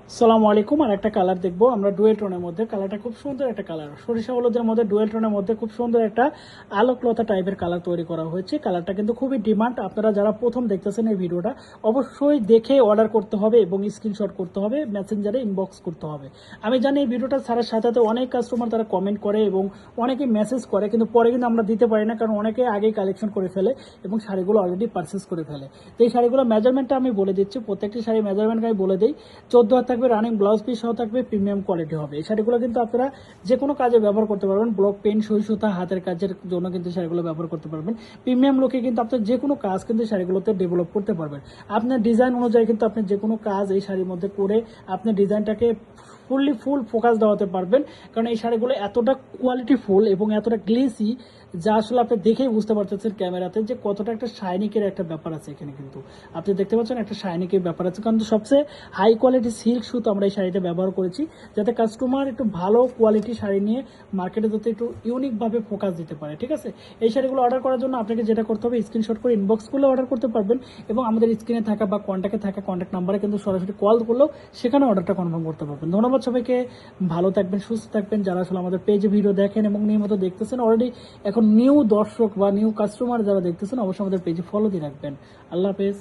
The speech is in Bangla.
আসসালামু আলাইকুম। আর একটা কালার দেখবো আমরা ডুয়েল টোনের মধ্যে। কালারটা খুব সুন্দর একটা কালার, সরিষা হলুদের মধ্যে ডুয়েল টোনের মধ্যে খুব সুন্দর একটা আলোকলতা টাইপের কালার তৈরি করা হয়েছে। কালারটা কিন্তু খুবই ডিমান্ড। আপনারা যারা প্রথম দেখতেছেন এই ভিডিওটা, অবশ্যই দেখে অর্ডার করতে হবে এবং স্ক্রিনশট করতে হবে, মেসেঞ্জারে ইনবক্স করতে হবে। আমি জানি এই ভিডিওটা ছাড়ার সাথে সাথে অনেক কাস্টমার তারা কমেন্ট করে এবং অনেকে মেসেজ করে, কিন্তু পরে কিন্তু আমরা দিতে পারি না, কারণ অনেকে আগেই কালেকশন করে ফেলে এবং শাড়িগুলো অলরেডি পারচেস করে ফেলে। তো এই শাড়িগুলো মেজারমেন্টটা আমি বলে দিচ্ছি, প্রত্যেকটি শাড়ি মেজারমেন্ট আমি বলে দিই। 14 হাত থাকবে, রানিং ব্লাউজ পিস সহ থাকবে, প্রিমিয়াম কোয়ালিটি হবে। এই শাড়িগুলো কিন্তু আপনারা যে কোনো কাজে ব্যবহার করতে পারবেন। ব্লক পেন, সই সুতা, হাতের কাজের জন্য কিন্তু শাড়িগুলো ব্যবহার করতে পারবেন। প্রিমিয়াম লুকে কিন্তু আপনার যে কোনো কাজ কিন্তু শাড়িগুলোতে ডেভেলপ করতে পারবেন। আপনার ডিজাইন অনুযায়ী কিন্তু আপনি যে কোনো কাজ এই শাড়ির মধ্যে করে আপনি ডিজাইনটাকে ফুল ফোকাস দেওয়াতে পারবেন। কারণ এই শাড়িগুলো এতটা কোয়ালিটি ফুল এবং এতটা গ্লেসি, যা আসলে আপনি দেখেই বুঝতে পারতেছেন ক্যামেরাতে যে কতটা একটা শাইনিকের একটা ব্যাপার আছে এখানে। কিন্তু আপনি দেখতে পাচ্ছেন একটা শাইনিকের ব্যাপার আছে, কারণ সবচেয়ে হাই কোয়ালিটি সিল্ক সুতো আমরা এই শাড়িটা ব্যবহার করেছি, যাতে কাস্টমার একটু ভালো কোয়ালিটি শাড়ি নিয়ে মার্কেটে যাতে একটু ইউনিকভাবে ফোকাস দিতে পারে। ঠিক আছে, এই শাড়িগুলো অর্ডার করার জন্য আপনাকে যেটা করতে হবে, স্ক্রিনশট করে ইনবক্স করলে অর্ডার করতে পারবেন এবং আমাদের স্ক্রিনে থাকা বা কন্ট্যাক্টে থাকা কন্ট্যাক্ট নাম্বারে কিন্তু সরাসরি কল করলেও সেখানে অর্ডারটা কনফার্ম করতে পারবেন। ধন্যবাদ সবাইকে। ভালো থাকবেন, সুস্থ থাকবেন। যারা আসলে আমাদের পেজে ভিডিও দেখেন এবং নিয়মিত দেখতেছেন, অলরেডি এখন নিউ দর্শক বা নিউ কাস্টমার যারা দেখতেছেন, অবশ্যই আমাদের পেজে ফলো দিয়ে রাখবেন। আল্লাহ হাফেজ।